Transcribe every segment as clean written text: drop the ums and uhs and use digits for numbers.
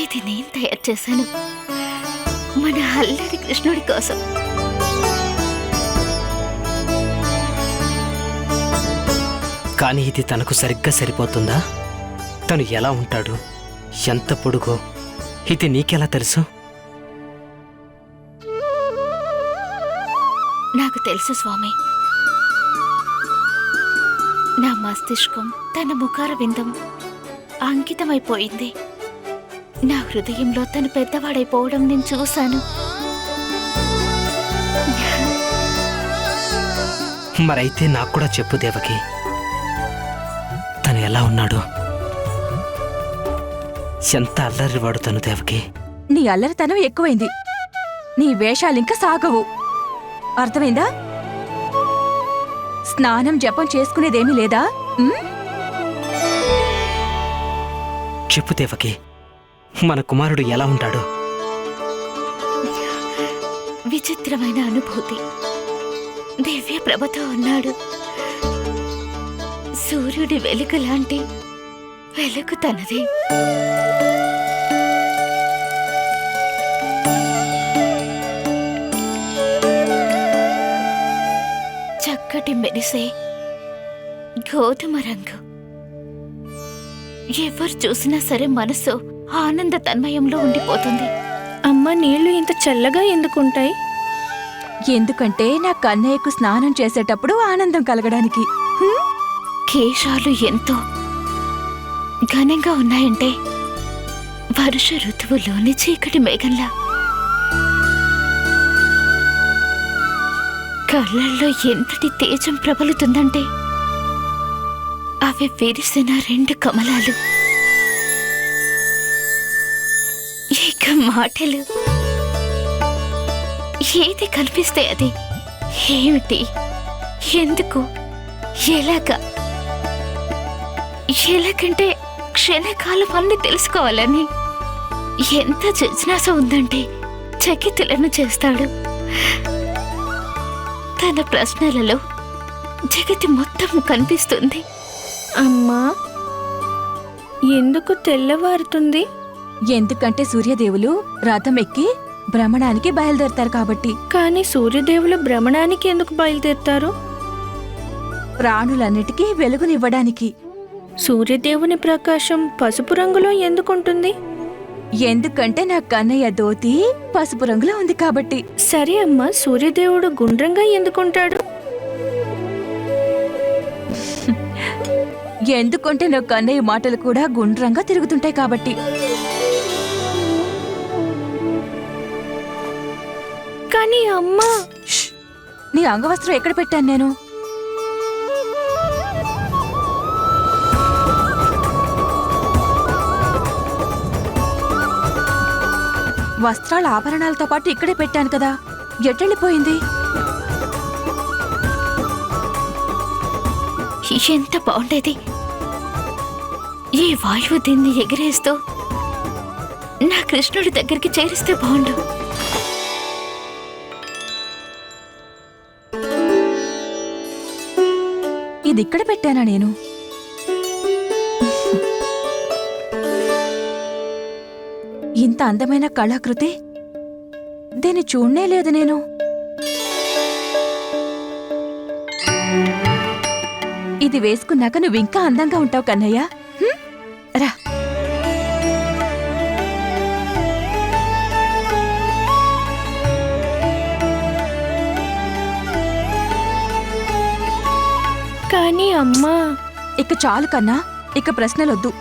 ఇది నేను తయారు చేశాను మన అల్లరి కృష్ణుడి కోసం. కానీ ఇది తనకు సరిగ్గా సరిపోతుందా? తను ఎలా ఉంటాడు, ఎంత పొడుగో ఇది నీకెలా తెలుసు? నాకు తెలుసు స్వామి. నా మస్తిష్కం తన ముఖార విందం అంకితమైపోయింది. నా హృదయంలో తను పెద్దవాడైపోవడం నేను చూశాను. మరైతే నాకు కూడా చెప్పు దేవకి, తను ఎలా ఉన్నాడు? ఎంత అల్లరివాడు తను దేవకి. నీ అల్లరితనం ఎక్కువైంది. నీ వేషాలింక సాగవు. అర్థమైందా? స్నానం జపం చేసుకునేదేమీ లేదా? చెప్పు దేవకి, మన కుమారుడు ఎలా ఉంటాడు? విచిత్రమైన అనుభూతి. దివ్య ప్రభతో ఉన్నాడు. సూర్యుడి వెలుగు లాంటి వెలుగు తనది. చక్కటి మెరిసే గోధుమ రంగు. ఎవరు చూసినా సరే మనసు ఆనంద తన్మయంలో ఉండిపోతుంది. అమ్మ, నీళ్లు ఇంత చల్లగా ఎందుకుంటాయి? ఎందుకంటే నా కన్నయ్యకు స్నానం చేసేటప్పుడు ఆనందం కలగడానికి. కేశాలు ఎంతో ఘనంగా ఉన్నాయంటే వర్ష ఋతువులోని చీకటి మేఘంలా. కళ్ళల్లో ఎంతటి తేజం ప్రబలుతుందంటే అవి విరిసిన 2 కమలాలు. ఇక మాటలు ఏది కనిపిస్తే అది, ఏమిటి, ఎందుకు, ఎలాగంటే క్షణకాలం అన్ని తెలుసుకోవాలని ఎంత జిజ్ఞాస ఉందంటే చకితులను చేస్తాడు. తన ప్రశ్నలలో జగతి మొత్తం కనిపిస్తుంది. అమ్మా, ఎందుకు తెల్లవారుతుంది? ఎందుకంటే సూర్యదేవులు రథం ఎక్కి భ్రమణానికి బయలుదేరతారు కాబట్టి. కానీ సూర్యదేవులు భ్రమణానికి ఎందుకు బయలుదేరతారు? ప్రాణులన్నిటికీ వెలుగునివ్వడానికి. సూర్యదేవుని ప్రకాశం పసుపు రంగులో ఎందుకుంటుంది? ఎందుకంటే నా కన్నయ్య ధోతి పసుపు రంగులో ఉంది కాబట్టి. సరే అమ్మా, సూర్యదేవుడు గుండ్రంగా ఎందుకుంటాడు? ఎందుకంటే నా కన్నయ్య మాటలు కూడా గుండ్రంగా తిరుగుతుంటాయి కాబట్టి. కానీ అమ్మా, నీ అంగవస్త్రం ఎక్కడ పెట్టాను నేను? వస్త్రాల ఆభరణాలతో పాటు ఇక్కడే పెట్టాను కదా, ఎట్టెళ్ళిపోయింది? ఎంత బాగుండేది ఈ వాయువు దీన్ని ఎగిరేస్తూ నా కృష్ణుడి దగ్గరికి చేరిస్తే బాగుండు. ఇది ఇక్కడ పెట్టానా నేను? ఇంత అందమైన కళాకృతి దీన్ని చూడనే లేదు నేను. ఇది వేసుకున్నాక నువ్వు ఇంకా అందంగా ఉంటావు కన్నయ్య. రా. కానీ అమ్మా, ఇక చాలు కన్నా, ఇక ప్రశ్నలొద్దు.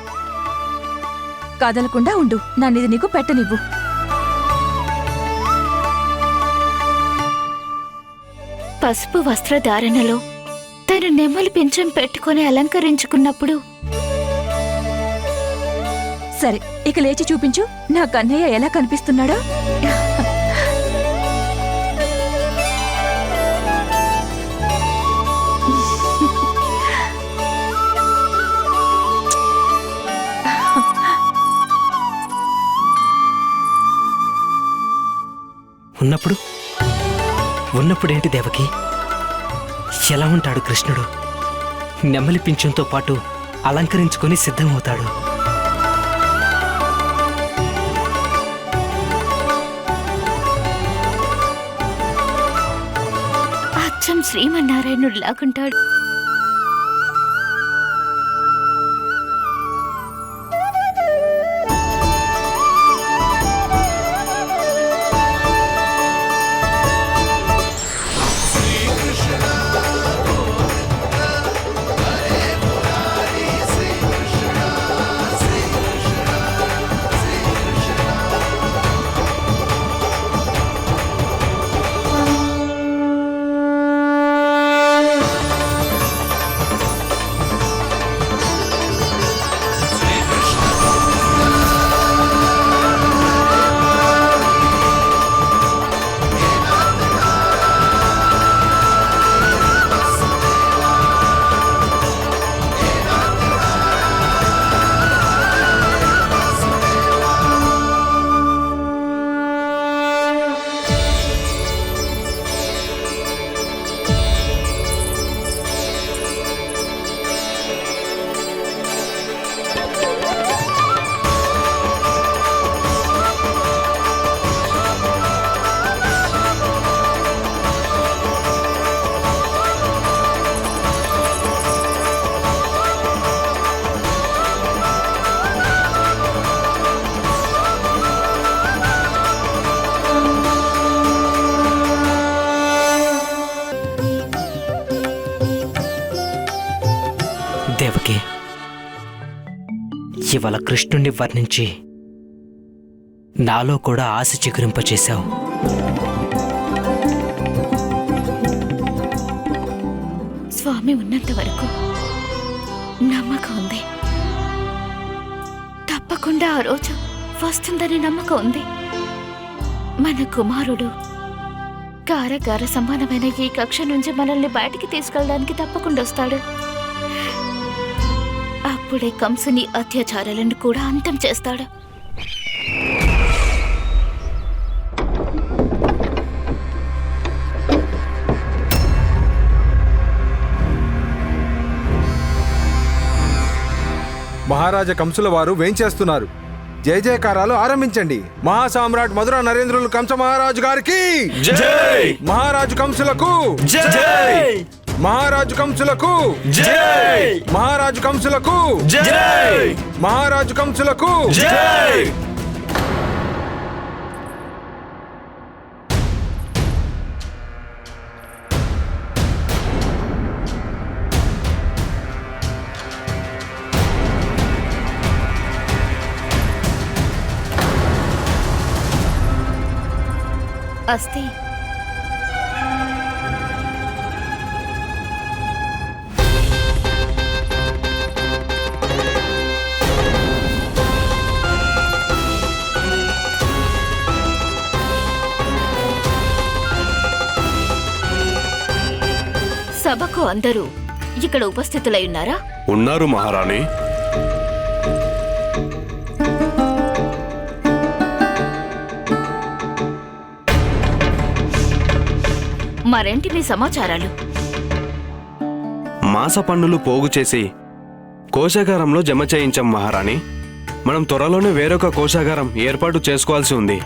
కదలకుండా ఉండు, నన్నిది నీకు పెట్టనివ్వు. పసుపు వస్త్రధారణలో తను నెమ్మలి పింఛం పెట్టుకుని అలంకరించుకున్నప్పుడు సరే, ఇక లేచి చూపించు నా కన్నయ్య ఎలా కనిపిస్తున్నాడో. ఉన్నప్పుడేంటి దేవకి, ఎలా ఉంటాడు కృష్ణుడు? నెమ్మలి పింఛంతో పాటు అలంకరించుకొని సిద్ధమవుతాడు. శ్రీమన్నారాయణుడు లాగుంటాడు. దేవకి, ఇవాళ కృష్ణుణ్ణి వర్ణించి నాలో కూడా ఆశ చిగురింపచేశావు. స్వామి ఉన్నంత వరకు నమ్మకం ఉంది. తప్పకుండా ఆ రోజు వస్తుందని నమ్మకం ఉంది. మన కుమారుడు కారాగార సమానమైన ఈ కక్ష నుంచి మనల్ని బయటికి తీసుకెళ్ళడానికి తప్పకుండా వస్తాడు. అప్పుడే కంసుని అత్యాచారాలను కూడా అంతం చేస్తాడు. మహారాజా కంసుల వారు వేంచేస్తున్నారు. జయ జయకారాలు ఆరంభించండి. మహాసామ్రాట్ మధుర నరేంద్రులు కంస మహారాజు గారికి జై. మహారాజు కంసులకు జై. మహారాజు కంసులకు జై. మహారాజు కంసులకు జై. మహారాజు కంసులకు జై. అస్తే సభకు అందరూ ఇక్కడ ఉపస్థితులై ఉన్నారా? ఉన్నారు మహారాణి. మరేంటి మీ సమాచారాలు? మాస పన్నులు పోగు చేసి కోశాగారంలో జమ చేయించాం మహారాణి. మనం త్వరలోనే వేరొక కోశాగారం ఏర్పాటు చేసుకోవాల్సి ఉంది.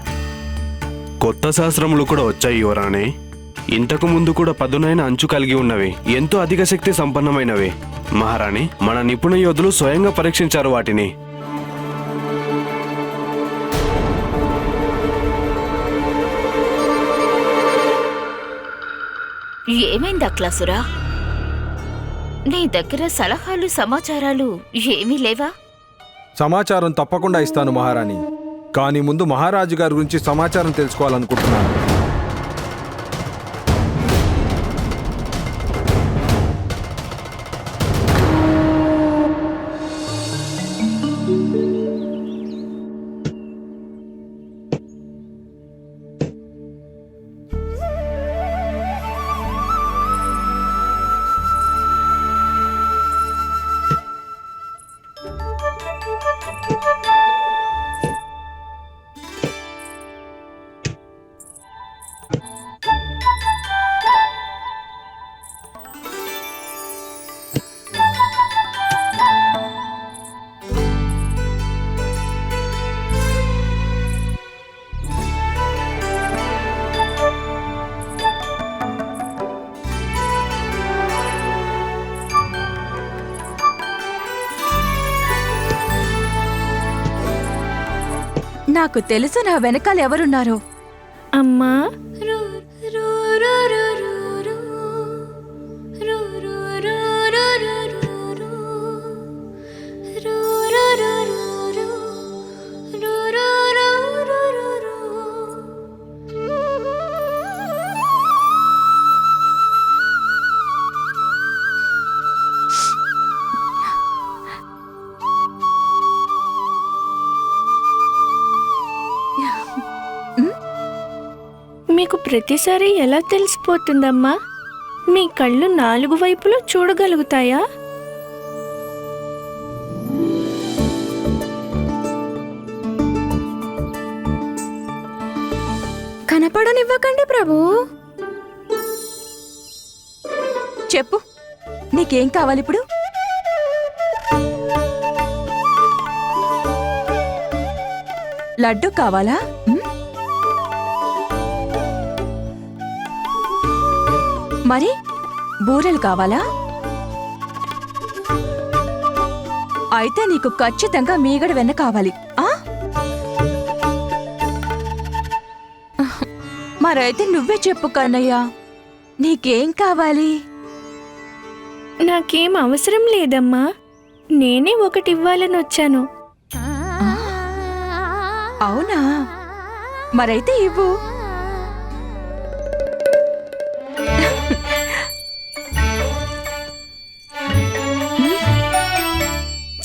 కొత్త శాస్త్రములు కూడా వచ్చాయి యువరాణి. ఇంతకు ముందు కూడా పదునైన అంచు కలిగి ఉన్నవి, ఎంతో అధిక శక్తి సంపన్నమైనవి మహారాణి. మన నిపుణ యోధులు స్వయంగా పరీక్షించారు వాటిని. ఏమైంది అక్లాసురా? నీ దగ్గర సలహాలు సమాచారాలు ఏమీ లేవా? సమాచారం తప్పకుండా ఇస్తాను మహారాణి. కానీ ముందు మహారాజు గారి గురించి సమాచారం తెలుసుకోవాలనుకుంటున్నాను. నాకు తెలుసు నా వెనకాల ఎవరున్నారో. అమ్మా మీకు ప్రతిసారి ఎలా తెలిసిపోతుందమ్మా? మీ కళ్ళు 4 వైపులు చూడగలుగుతాయా? కనపడనివ్వకండి ప్రభు. చెప్పు, నీకేం కావాలిప్పుడు? లడ్డు కావాలా? మరి బూరెలు కావాలా? అయితే నీకు ఖచ్చితంగా మీగడ వెన్న కావాలి. మరైతే నువ్వే చెప్పు కన్నయ్య, నీకేం కావాలి? నాకేం అవసరం లేదమ్మా, నేనే ఒకటి ఇవ్వాలని వచ్చాను. అవునా? మరైతే ఇవ్వు.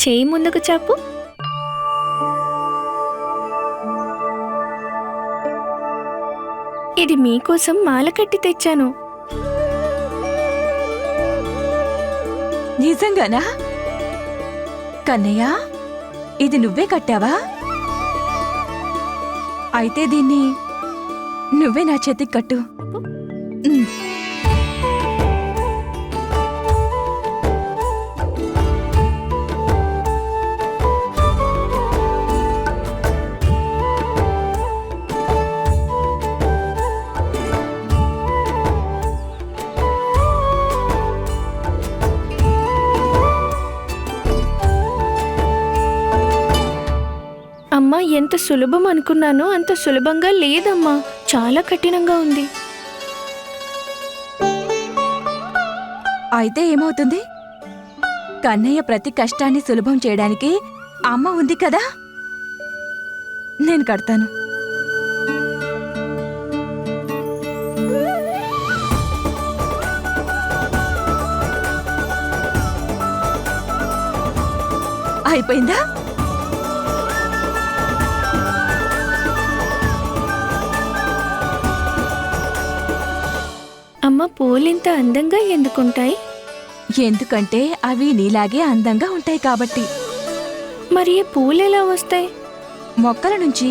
చేయి ముందుకు చాపు. ఇది మీకోసం మాల కట్టి తెచ్చాను. నిజంగానా? కన్నయ్య, ఇది నువ్వే కట్టావా? అయితే దీన్ని నువ్వే నా చేతికి కట్టు. అమ్మా, ఎంత సులభం అనుకున్నానో అంత సులభంగా లేదమ్మా, చాలా కఠినంగా ఉంది. అయితే ఏమవుతుంది? కన్నయ్య ప్రతి కష్టాన్ని సులభం చేయడానికి అమ్మ ఉంది కదా, నేను కడతాను. అయిపోయిందా? అమ్మ, పూలింత అందంగా ఎందుకుంటాయి? ఎందుకంటే అవి నీలాగే అందంగా ఉంటాయి కాబట్టి. మరి ఈ పూలు ఎలా వస్తాయి? మొక్కల నుంచి.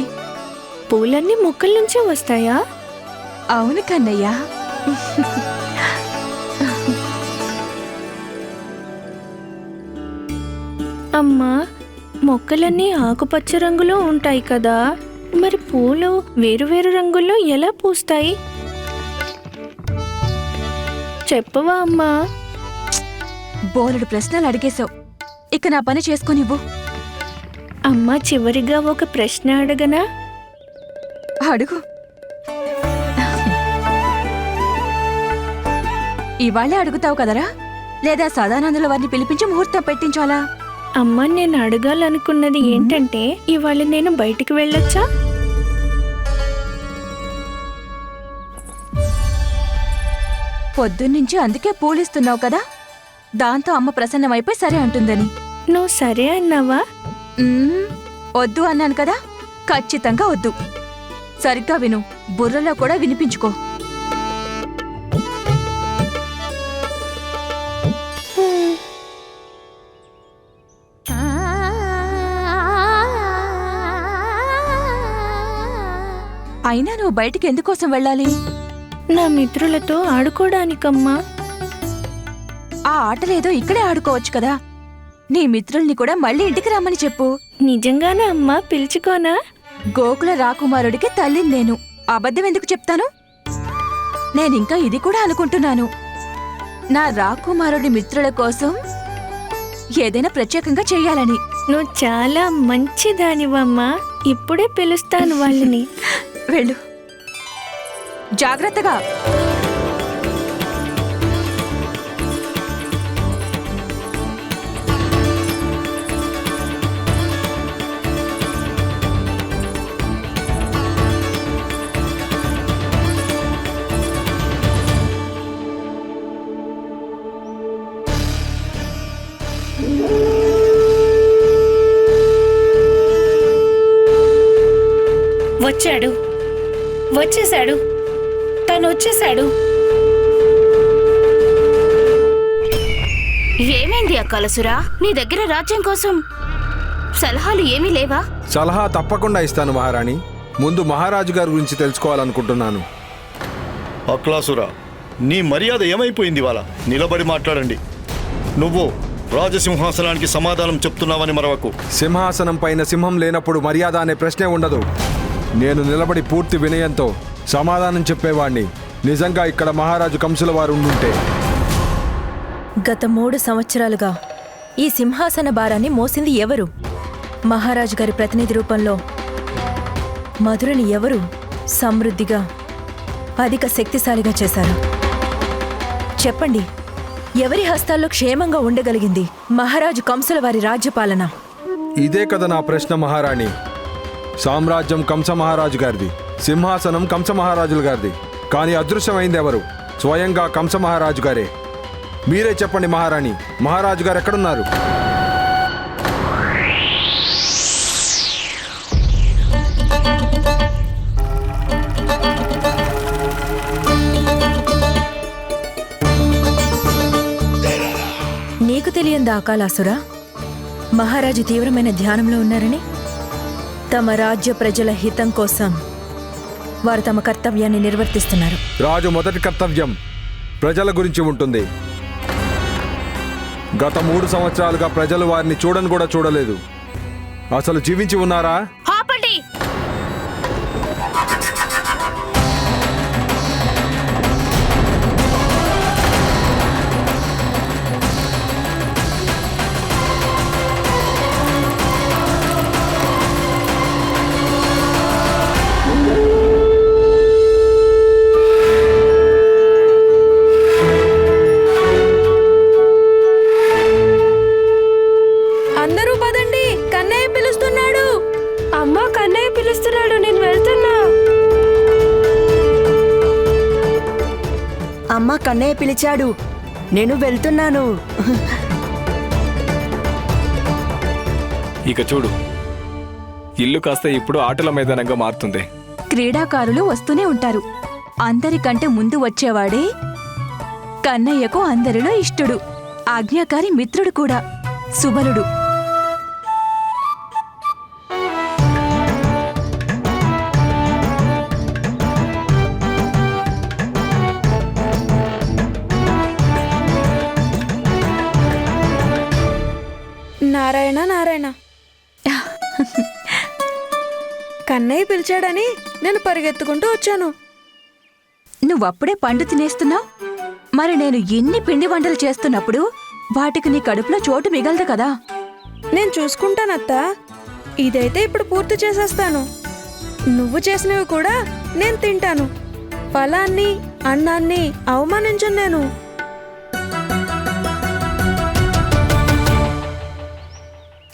పూలన్నీ మొక్కల నుంచే వస్తాయా? అవును కన్నయ్య. అమ్మా, మొక్కలన్నీ ఆకుపచ్చ రంగులో ఉంటాయి కదా, మరి పూలు వేరువేరు రంగుల్లో ఎలా పూస్తాయి? చెప్పవా అమ్మా? బోలెడు ప్రశ్నలు అడిగేశావు, ఇక నా పని చేసుకొనివ్వు. అమ్మా, చివరిగా ఒక ప్రశ్న అడగనా? అడుగు. ఇవాళే అడుగుతావు కదరా, లేదా సదానందుల వారిని పిలిపించి ముహూర్తం పెట్టించాలా? అమ్మా, నేను అడగాలనుకున్నది ఏంటంటే, ఇవాళ నేను బయటికి వెళ్ళొచ్చా? పొద్దున్నుంచి అందుకే పూలిస్తున్నావు కదా, దాంతో అమ్మ ప్రసన్నమైపోయి సరే అంటుందని. నువ్వు సరే అన్నావా? వద్దు అన్నాను కదా, ఖచ్చితంగా వద్దు. సరిగ్గా విను, బుర్రలో కూడా వినిపించుకో. అయినా నువ్వు బయటికి ఎందుకోసం వెళ్ళాలి? నా మిత్రులతో ఆడుకోవడానికమ్మా. ఆ ఆటలేదో ఇక్కడే ఆడుకోవచ్చు కదా. నీ మిత్రుల్ని కూడా మళ్ళీ ఇంటికి రమ్మని చెప్పు. నిజంగానే అమ్మా, పిలుచుకోనా? గోకుల రాకుమారుడికి తల్లిని నేను, అబద్ధం ఎందుకు చెప్తాను? నేనింకా ఇది కూడా అనుకుంటున్నాను, నా రాకుమారుడి మిత్రుల కోసం ఏదైనా ప్రత్యేకంగా చెయ్యాలని. నువ్వు చాలా మంచిదానివమ్మా. ఇప్పుడే పిలుస్తాను వాళ్ళని. వెళ్ళు, జాగ్రత్తగా. వచ్చేశాడు, తను వచ్చేశాడు. ఏమైంది అక్కలసురా? నీ దగ్గర రాజ్యం కోసం సలహాలు ఏమీ లేవా? సలహా తప్పకుండా ఇస్తాను మహారాణి. ముందు మహారాజు గారి గురించి తెలుసుకోవాలనుకుంటున్నాను. అక్లాసురా, నీ మర్యాద ఏమైపోయింది? వాళ్ళ నిలబడి మాట్లాడండి. నువ్వు రాజసింహాసనానికి సమాధానం చెప్తున్నావని మరవకు. సింహాసనం పైన సింహం లేనప్పుడు మర్యాద అనే ప్రశ్నే ఉండదు. నేను నిలబడి పూర్తి వినయంతో సమాధానం చెప్పేవాణ్ణి. నిజంగా ఇక్కడ మహారాజు కంసుల వారు ఉండుంటే. గత 3 సంవత్సరాలుగా ఈ సింహాసన భారాన్ని మోసింది ఎవరు? మహారాజు గారి ప్రతినిధి రూపంలో మధురని ఎవరు సమృద్ధిగా, అధిక శక్తిశాలిగా చేశారు? చెప్పండి, ఎవరి హస్తాల్లో క్షేమంగా ఉండగలిగింది మహారాజు కంసుల వారి రాజ్యపాలన? ఇదే కదా నా ప్రశ్న మహారాణి. సామ్రాజ్యం కంస మహారాజు గారిది, సింహాసనం కంస మహారాజుల గారిది. కానీ అదృశ్యమైంది ఎవరు? స్వయంగా కంస మహారాజు గారే. మీరే చెప్పండి మహారాణి, మహారాజు గారు ఎక్కడున్నారు? నీకు తెలియందా అకాలాసురా, మహారాజు తీవ్రమైన ధ్యానంలో ఉన్నారని? తమ రాజ్య ప్రజల హితం కోసం వారు తమ కర్తవ్యాన్ని నిర్వర్తిస్తున్నారు. రాజు మొదటి కర్తవ్యం ప్రజల గురించి ఉంటుంది. గత 3 సంవత్సరాలుగా ప్రజలు వారిని చూడని కూడా చూడలేదు. అసలు జీవించి ఉన్నారా? ఆపండి! అందరూ పదండి, కన్నయ్య పిలుస్తున్నాడు. అమ్మా, కన్నయ్య పిలుస్తున్నాడు, నేను వెళ్తున్నా. అమ్మ, కన్నయ్య పిలిచాడు, నేను వెళ్తున్నాను. ఇక చూడు, ఇల్లు కాస్త ఇప్పుడు ఆటల మైదానంగా మారుతుంది. క్రీడాకారులు వస్తూనే ఉంటారు. అందరికంటే ముందు వచ్చేవాడే కన్నయ్యకు అందరిలో ఇష్టుడు, ఆజ్ఞాకారి మిత్రుడు కూడా, సుబలుడు. నారాయణ నారాయణ, కన్నయ్య పిలిచాడని నేను పరిగెత్తుకుంటూ వచ్చాను. నువ్వప్పుడే పండు తినేస్తున్నావు. మరి నేను ఎన్ని పిండి వంటలు చేస్తున్నప్పుడు వాటికి నీ కడుపులో చోటు మిగలదు కదా. నేను చూసుకుంటానత్తా. ఇదైతే ఇప్పుడు పూర్తి చేసేస్తాను. నువ్వు చేసినవి కూడా నేను తింటాను. ఫలాన్ని, అన్నాన్ని అవమానించను నేను.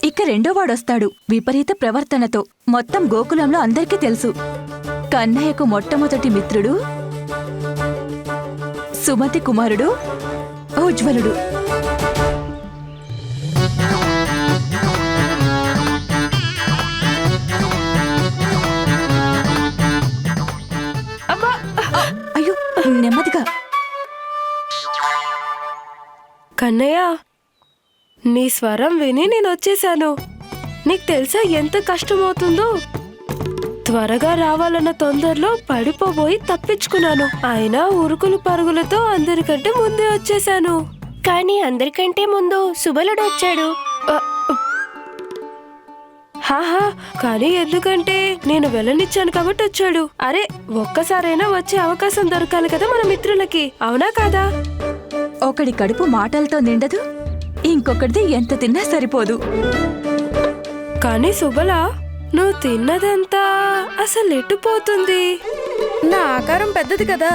ఇక రెండోవాడొస్తాడు విపరీత ప్రవర్తనతో. మొత్తం గోకులంలో అందరికీ తెలుసు. కన్నయ్యకు మొట్టమొదటి మిత్రుడు సుమతి కుమారుడు ఉజ్వలుడు. అయ్యో, నెమ్మదిగా. కన్నయ్య, నీ స్వరం విని నేను వచ్చేసాను. నీకు తెలుసా ఎంత కష్టమవుతుందో? త్వరగా రావాలన్న తొందరలో పడిపోబోయి తప్పించుకున్నాను. అయినా ఉరుకులు పరుగులతో అందరికంటే ముందే వచ్చేసాను. కానీ అందరికంటే ముందు సుబలుడు వచ్చాడు. హాహా, కానీ ఎందుకంటే నేను వెళ్ళనిచ్చాను కాబట్టి వచ్చాడు. అరే, ఒక్కసారైనా వచ్చే అవకాశం దొరకాలి కదా మన మిత్రులకి, అవునా కాదా? ఒకడి కడుపు మాటలతో నిండదు, ఇంకొకటిది ఎంత తిన్నా సరిపోదు. కానీ సుబల, నువ్వు తిన్నదంతా అసలు ఎట్టుపోతుంది. నా ఆకారం పెద్దది కదా,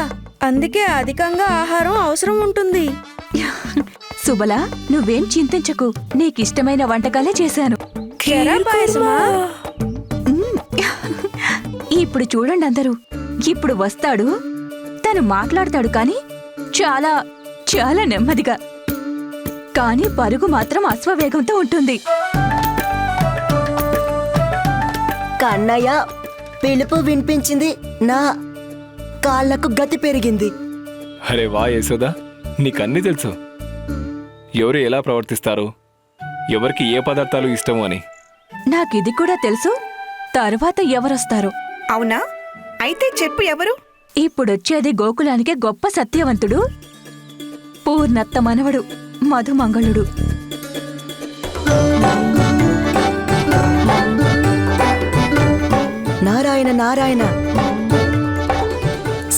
అందుకే అధికంగా ఆహారం అవసరం ఉంటుంది. సుబల, నువ్వేం చింతించకు, నీకిష్టమైన వంటకాలే చేశాను. పాయసమా? ఇప్పుడు చూడండి అందరూ, ఇప్పుడు వస్తాడు, తను మాట్లాడతాడు కానీ చాలా చాలా నెమ్మదిగా, కానీ పరుగు మాత్రం అశ్వవేగంతో ఉంటుంది. కన్నయ్య పిలుపు వినిపించింది, నా కాళ్లకు గతి పెరిగింది. అరే వా యశోదా, నీకన్నీ తెలుసు. ఎవరు ఎలా ప్రవర్తిస్తారు, ఎవరికి ఏ పదార్థాలు ఇష్టమో అని. నాకిది కూడా తెలుసు, తరువాత ఎవరొస్తారు. అవునా? అయితే చెప్పు ఎవరు? ఇప్పుడొచ్చేది గోకులానికి గొప్ప సత్యవంతుడు, పూర్ణత్త మనవడు మధుమంగళుడు. నారాయణ నారాయణ.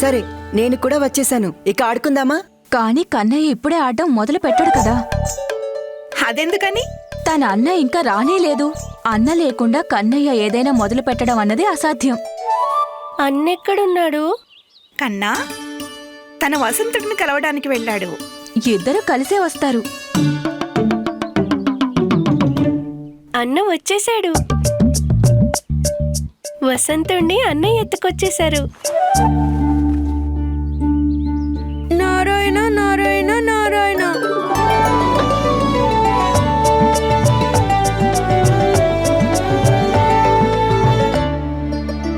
సరే, నేను కూడా వచ్చేసాను, ఇక ఆడుకుందామా? కాని కన్నయ్య ఇప్పుడే ఆడడం మొదలు పెట్టాడు కదా. అదెందుకని? తన అన్న ఇంకా రానేలేదు. అన్న లేకుండా కన్నయ్య ఏదైనా మొదలు పెట్టడం అన్నది అసాధ్యం. అన్నెక్కడున్నాడు? కన్నా తన వసంతుడిని కలవడానికి వెళ్ళాడు. ఇద్దరు కలిసే వస్తారు. అన్న వచ్చేశాడు. వసంతుణ్ణి అన్నయ్య ఎత్తుకొచ్చేశారు. నారాయణ నారాయణ నారాయణ.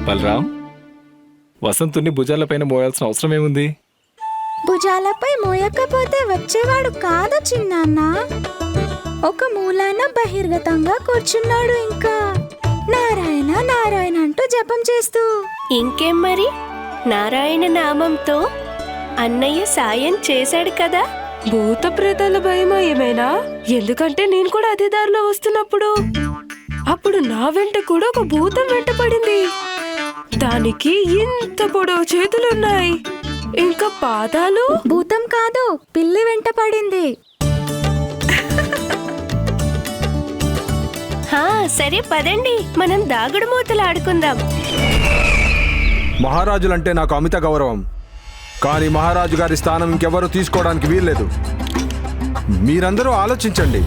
బలరాం, వసంతుని భుజాలపైన మోయాల్సిన అవసరం ఏముంది? భుజాలపై మోయకపోతే వచ్చేవాడు కాదు చిన్నాన్న. ఒక మూలాన బహిర్గతంగా కూర్చున్నాడు, ఇంకా నారాయణ నారాయణ అంటూ జపం చేస్తూ. ఇంకేం మరి, నారాయణ నామంతో అన్నయ్య సాయం చేశాడు కదా. భూత ప్రేతాల భయమా ఏమైనా? ఎందుకంటే నేను కూడా అదే దారిలో వస్తున్నప్పుడు అప్పుడు నా వెంట కూడా ఒక భూతం వెంట పడింది. దానికి ఇంత పొడవు చేతులున్నాయి, ఇంకా పాదాలు. భూతం కాదు, పిల్లి వెంట పడింది. సరే పదండి, మనం దాగుడు మూతలు ఆడుకుందాం. మహారాజులంటే నాకు అమిత గౌరవం, కానీ మహారాజు గారి స్థానం ఇంకెవరూ తీసుకోవడానికి వీల్లేదు. మీరందరూ ఆలోచించండి,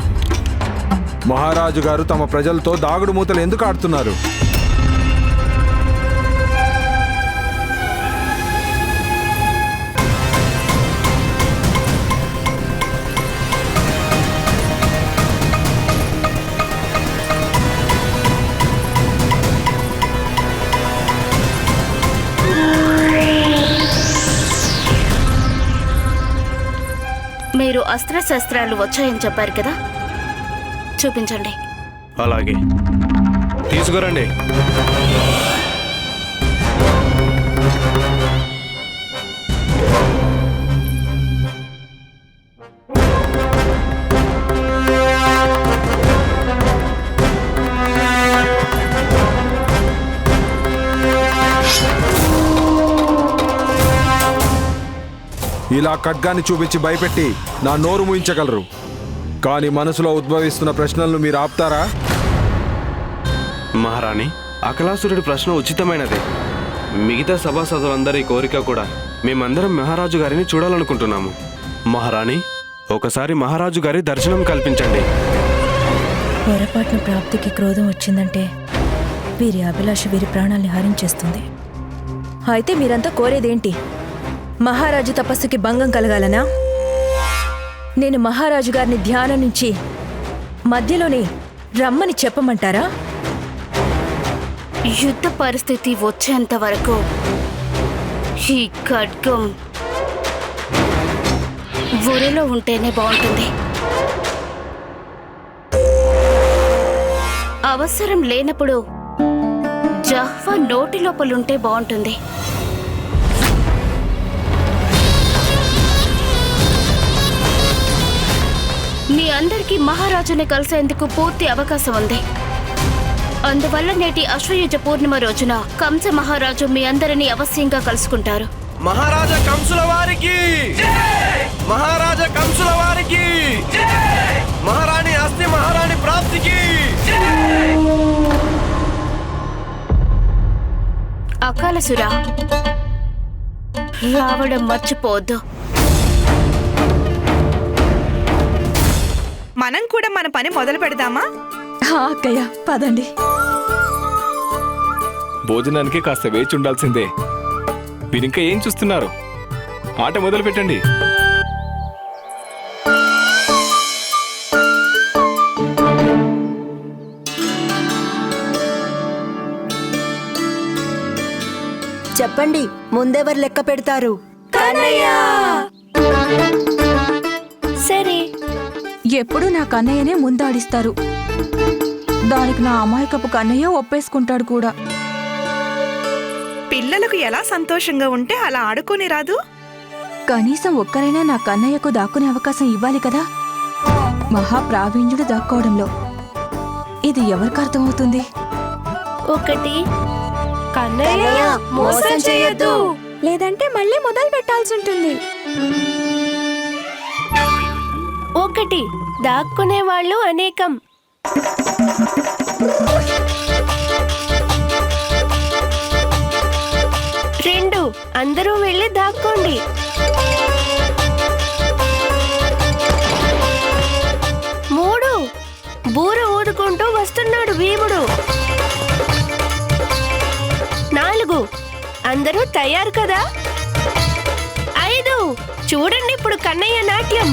మహారాజు గారు తమ ప్రజలతో దాగుడు మూతలు ఎందుకు ఆడుతున్నారు? మీరు అస్త్రశస్త్రాలు వచ్చాయని చెప్పారు కదా, చూపించండి. అలాగే, తీసుకురండి. ఇలా ఖడ్గాన్ని చూపించి భయపెట్టి నా నోరు మూయించగలరు, కానీ మనసులో ఉద్భవిస్తున్న ప్రశ్నలను మీరు ఆపుతారా? మహారాణి, అకలాసురుడి ప్రశ్న ఉచితమైనదే. మిగతా సభాసదులందరి కోరిక కూడా మేమందరం మహారాజు గారిని చూడాలనుకుంటున్నాము. మహారాణి, ఒకసారి మహారాజు గారి దర్శనం కల్పించండి. పొరపాటున ప్రాప్తికి క్రోధం వచ్చిందంటే వీరి అభిలాష వీరి ప్రాణాల్ని హరించేస్తుంది. అయితే మీరంతా కోరేదేంటి? మహారాజు తపస్సుకి భంగం కలగాలనా? నేను మహారాజు గారిని ధ్యానం నుంచి మధ్యలోనే రమ్మని చెప్పమంటారా? యుద్ధ పరిస్థితి వచ్చేంత వరకు ఈ ఖడ్గం ఊరిలో ఉంటేనే బాగుంటుంది. అవసరం లేనప్పుడు జహ్వా నోటి లోపలుంటే బాగుంటుంది. మీ అందరికీ మహారాజుని కలిసేందుకు పూర్తి అవకాశం ఉంది. అందువల్ల నేటి అశ్వయుజ పూర్ణిమ రోజున కంస మహారాజు మీ అందరినీ అవశ్యంగా కలుసుకుంటారు. మహారాజా కంసుల వారికి, మహారాజా కంసుల వారికి, మహారాణి అస్తి మహారాణి ప్రాప్తికి. అకాలసురా, రావడం మర్చిపోవద్దు. మనం కూడా మన పని మొదలు పెడదామా? అక్కయ్య పదండి. భోజనానికి కాస్త వేచి ఉండాల్సిందే. మీరింకా ఏం చూస్తున్నారు? ఆట మొదలు పెట్టండి. చెప్పండి, ముందెవరు లెక్క పెడతారు? సరే. ఎప్పుడు నా కన్నయ్యనే ముందాడిస్తారు. దానికి నా అమాయకపు కన్నయ్య ఒప్పేసుకుంటాడు కూడా. పిల్లలకు ఎలా సంతోషంగా ఉంటే అలా ఆడుకొని రాదు? కనీసం ఒక్కరైనా నా కన్నయ్యకు దాక్కునే అవకాశం ఇవ్వాలి కదా. మహాప్రావీణ్యుడు దాక్కోవడంలో ఇది ఎవరికి అర్థమవుతుంది? 1 కన్నయ్య మోసం చేయొద్దు. లేదంటే మళ్ళీ మొదలు పెట్టాల్సి ఉంటుంది. 1 దాక్కునే వాళ్ళు అనేకం. 2 అందరూ వెళ్ళి దాక్కోండి. 3 బూర ఊదుకుంటూ వస్తున్నాడు భీముడు. 4 అందరూ తయారు కదా. 5 చూడండి ఇప్పుడు కన్నయ్య నాట్యం.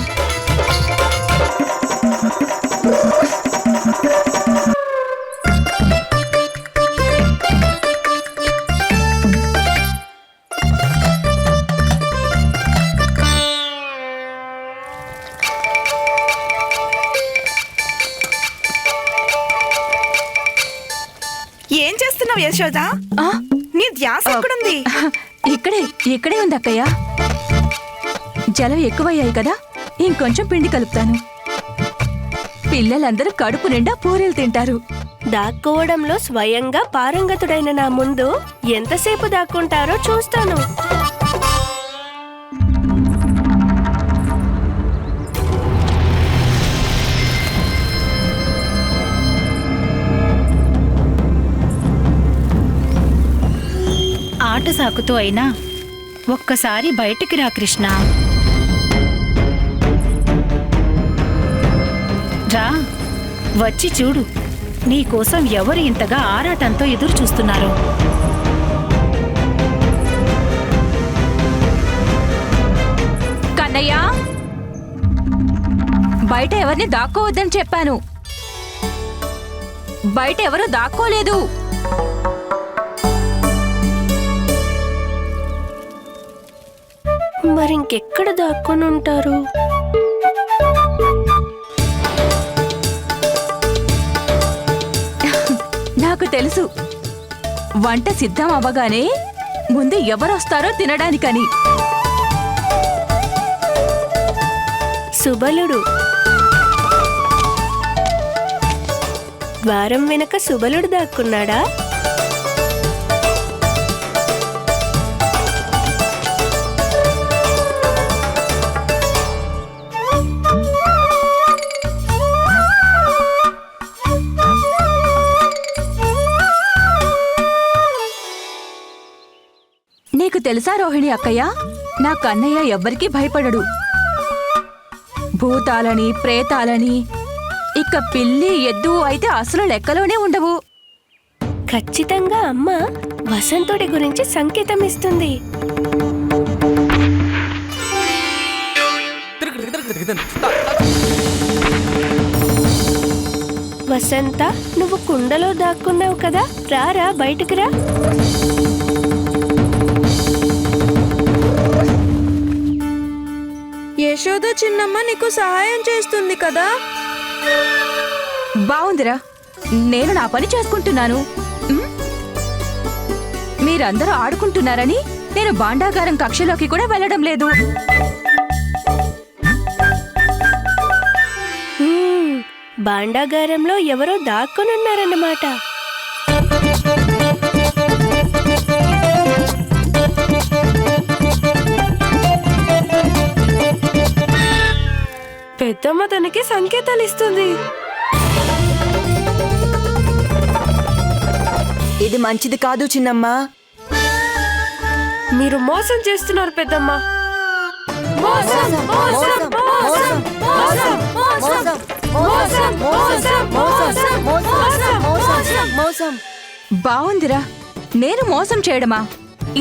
ఏం చేస్తున్నావు యశోద? ఆ, నీ ధ్యాస ఎక్కడుంది? ఇక్కడే ఉంది అక్కయ్య. జలం ఎక్కువయ్యాయి కదా, ఇంకొంచెం పిండి కలుపుతాను. పిల్లలందరూ కడుపు నిండా పూరీలు తింటారు. దాక్కోవడంలో స్వయంగా పారంగతుడైన నా ముందు ఎంతసేపు దాక్కుంటారో చూస్తాను. ఆట సాకుతో అయినా ఒక్కసారి బయటికి రా కృష్ణ. రా, వచ్చి చూడు, నీకోసం ఎవరు ఇంతగా ఆరాటంతో ఎదురు చూస్తున్నారు. కన్నయ్య, బయట ఎవరిని దాక్కోవద్దని చెప్పాను. బయట ఎవరు దాక్కోలేదు. మరింకెక్కడ దాక్కుని ఉంటారు? నాకు తెలుసు, వంట సిద్ధం అవ్వగానే ముందు ఎవరొస్తారో తినడానికని. సుబలుడు. ద్వారం వెనక సుబలుడు దాక్కున్నాడా? నీకు తెలుసా రోహిణి అక్కయ్య, నా కన్నయ్య ఎవ్వరికీ భయపడడు. భూతాలని, ప్రేతాలని, ఇక పిల్లి, ఎద్దు అయితే అసలు లెక్కలోనే ఉండవు. ఖచ్చితంగా అమ్మ వసంతుడి గురించి సంకేతం ఇస్తుంది. వసంత, నువ్వు కుండలో దాక్కున్నావు కదా, రారా బయటకు రా. యశోద చిన్నమ్మ నీకు సహాయం చేస్తుంది కదా? బావుందిరా, నేను నా పని చేసుకుంటున్నాను. మీరందరూ ఆడుకుంటున్నారని నేను భాండాగారం కక్షలోకి కూడా వెళ్ళడం లేదు. భాండాగారంలో ఎవరో దాక్కునున్నారన్నమాట. పెద్దమ్మ తనకి సంకేతాలు ఇస్తుంది. ఇది మంచిది కాదు చిన్నమ్మ. మీరు మోసం చేస్తున్నారు పెద్దమ్మ. మోసం మోసం మోసం మోసం మోసం మోసం మోసం మోసం మోసం మోసం. బావుందిరా. నేను మోసం చేయడమా?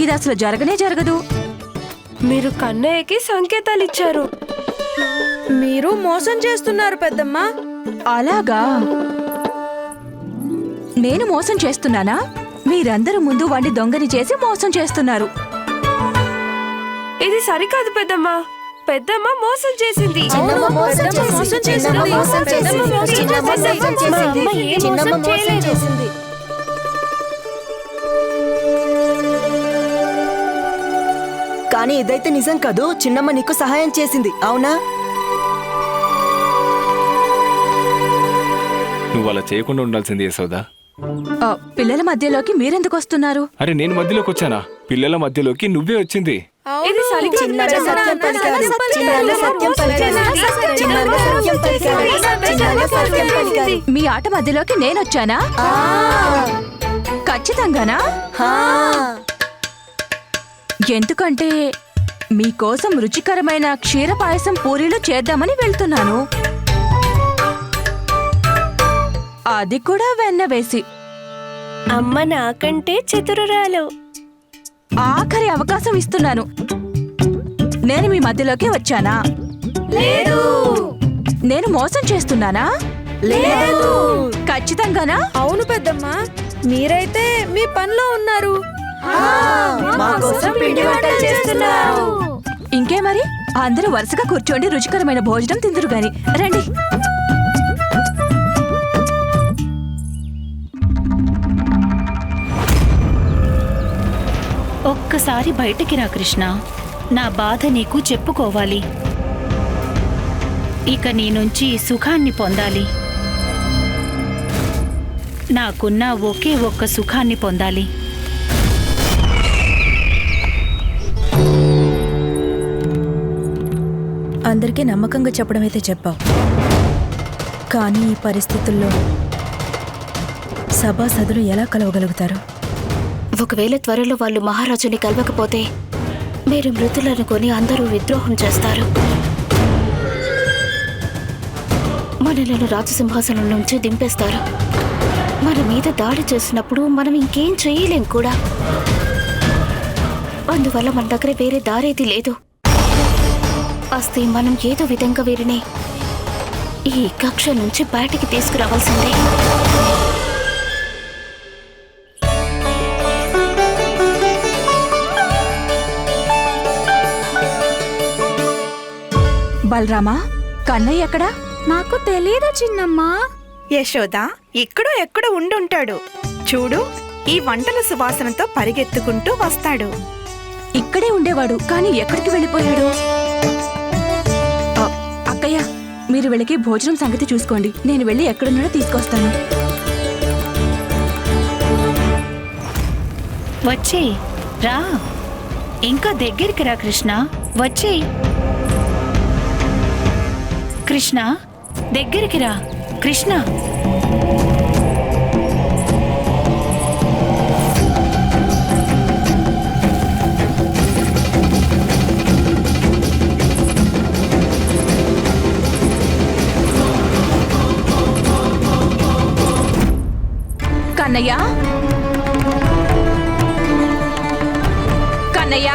ఇది అసలు జరగనే జరగదు. మీరు కన్నయ్యకి సంకేతాలు ఇచ్చారు. మీరు మోసం చేస్తున్నారు పెద్దమ్మ. అలాగా? నేను మోసం చేస్తున్నానా? మీరందరూ ముందు వాడిని దొంగని చేసి మోసం చేస్తున్నారు. ఇది సరికాదు పెద్దమ్మ. పెద్దమ్మ మోసం చేసింది. చిన్నమ్మ మోసం చేసింది. చిన్నమ్మ మోసం చేసింది. చిన్నమ్మ మోసం చేసింది. చిన్నమ్మ మోసం చేసింది. కానీ ఇదైతే నిజం కాదు. చిన్నమ్మ నీకు సహాయం చేసింది, అవునా? నువ్వు అలా చేయకుండా ఉండాల్సింది యశోదా. పిల్లల మధ్యలోకి మీరెందుకు వస్తున్నారు? అరే నేను మధ్యలోకి వచ్చానా? పిల్లల మధ్యలోకి నువ్వే వచ్చింది. ఇది సరికాదు చిన్నగా పెద్దమ్మ. సత్యం పలికారు. చిన్నగా సత్యం పలికారు. చిన్నగా సత్యం పలికారు. చిన్నగా సత్యం పలికారు. మీ ఆట మధ్యలోకి నేనొచ్చానా? ఖచ్చితంగానా? ఎందుకంటే మీకోసం రుచికరమైన క్షీర పాయసం పూరీలు చేద్దామని వెళ్తున్నాను. అది కూడా వెన్న వేసి. అమ్మ నాకంటే చతురురాలు. ఆఖరి అవకాశం ఇస్తున్నాను. నేను మీ మధ్యలోకి వచ్చానా? లేదు. నేను మోసం చేస్తున్నానా? లేదు. ఖచ్చితంగానా? అవును పెద్దమ్మ, మీరైతే మీ పనిలో ఉన్నారు. మా కోసం పిండి వంటలు చేస్తున్నావు. ఇంకే మరి, అందరూ వరుసగా కూర్చోండి, రుచికరమైన భోజనం తిందురు గాని. రండి. ఒక్కసారి బయటికి రా కృష్ణ. నా బాధ నీకు చెప్పుకోవాలి. ఇక నీ నుంచి సుఖాన్ని పొందాలి. నాకున్న ఒకే ఒక్క సుఖాన్ని పొందాలి. అందరికీ నమ్మకంగా చెప్పడం అయితే చెప్పావు, కానీ ఈ పరిస్థితుల్లో సభాసదులు ఎలా కలవగలుగుతారు? ఒకవేళ త్వరలో వాళ్ళు మహారాజుని కలవకపోతే మీరు మృతులనుకొని అందరూ విద్రోహం చేస్తారు. మనలను రాజసింహాసనం నుంచి దింపేస్తారు. మన మీద దాడి చేసినప్పుడు మనం ఇంకేం చేయలేం కూడా. అందువల్ల మన దగ్గర వేరే దారేది లేదు. అస్తే మనం ఏదో విధంగా వీరిని ఈ కక్ష నుంచి బయటికి తీసుకురావాల్సిందే. బలరామా, కన్నయ్య ఎక్కడా? నాకు తెలియదు చిన్నమ్మా. యశోద ఇక్కడో ఎక్కడో ఉండుంటాడు. చూడు, ఈ వంటల సువాసనతో పరిగెత్తుకుంటూ వస్తాడు. ఇక్కడే ఉండేవాడు, కానీ ఎక్కడికి వెళ్ళిపోయాడు? అక్కయ్య, మీరు వెళ్ళకి భోజనం సంగతి చూసుకోండి. నేను వెళ్ళి ఎక్కడున్నాడో తీసుకొస్తాను. వచ్చేయ్, రా. ఇంకా దగ్గరికి రా కృష్ణ. వచ్చేయ్ కృష్ణ, దగ్గరికి రా కృష్ణ. కన్నయ్య, కన్నయ్య,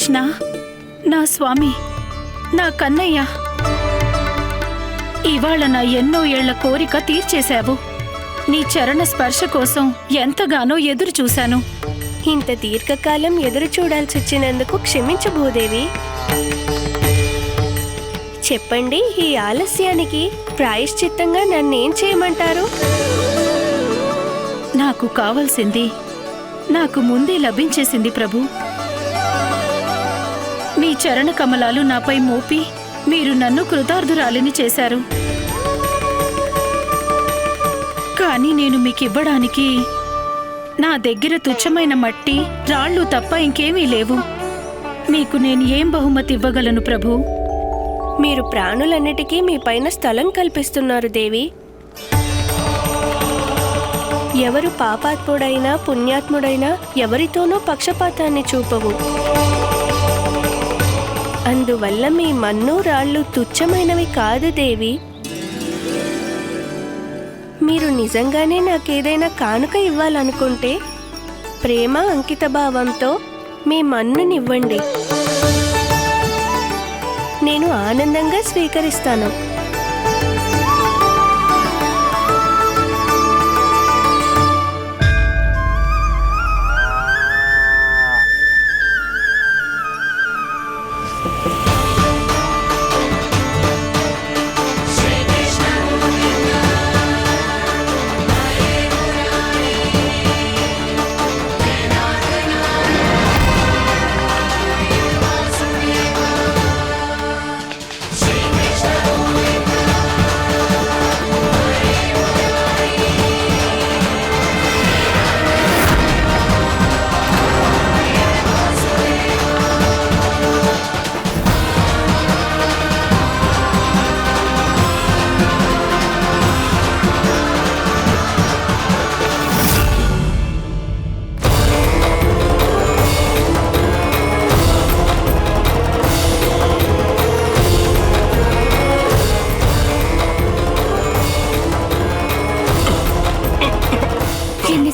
కృష్ణ, నా స్వామి, నా కన్నయ్య, ఇవాళ నా ఎన్నో ఏళ్ల కోరిక తీర్చేశావు. నీ చరణ స్పర్శ కోసం ఎంతగానో ఎదురు చూశాను. ఇంత దీర్ఘకాలం ఎదురు చూడాల్సి వచ్చినందుకు క్షమించు భూదేవి. చెప్పండి, ఈ ఆలస్యానికి ప్రాయశ్చిత్తంగా నన్నేం చేయమంటారు? నాకు కావలసింది నాకు ముందే లభించేసింది ప్రభు. మీ చరణ కమలాలు నాపై మోపి మీరు నన్ను కృతార్థురాలిని చేశారు. కానీ నేను మీకివ్వడానికి నా దగ్గర తుచ్చమైన మట్టి, రాళ్ళు తప్ప ఇంకేమీ లేవు. మీకు నేను ఏం బహుమతి ఇవ్వగలను ప్రభు? మీరు ప్రాణులన్నిటికీ మీ పైన స్థలం కల్పిస్తున్నారు దేవి. ఎవరు పాపాత్ముడైనా పుణ్యాత్ముడైనా ఎవరితోనూ పక్షపాతాన్ని చూపవు. అందువల్ల మీ మన్ను రాళ్ళు తుచ్చమైనవి కాదు దేవి. మీరు నిజంగానే నాకేదైనా కానుక ఇవ్వాలనుకుంటే ప్రేమ అంకితభావంతో మీ మన్నునివ్వండి. నేను ఆనందంగా స్వీకరిస్తాను.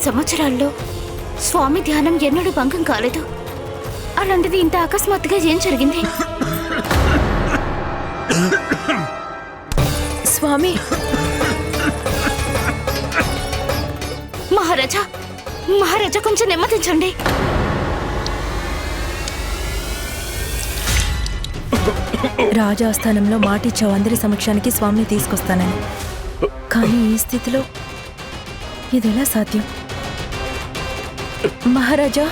సంవత్సరాల్లో స్వామి ధ్యానం ఎన్నడూ భంగం కాలేదు. అలాంటిది ఇంత అకస్మాత్తుగా ఏం జరిగింది? స్వామి, మహారాజా, మహారాజా కొంచెం నెమ్మదించండి. రాజాస్థానంలో మాటిచ్చావు అందరి సమక్షానికి స్వామిని తీసుకొస్తానని. కానీ ఈ స్థితిలో ఇదెలా సాధ్యం? మహారాజా,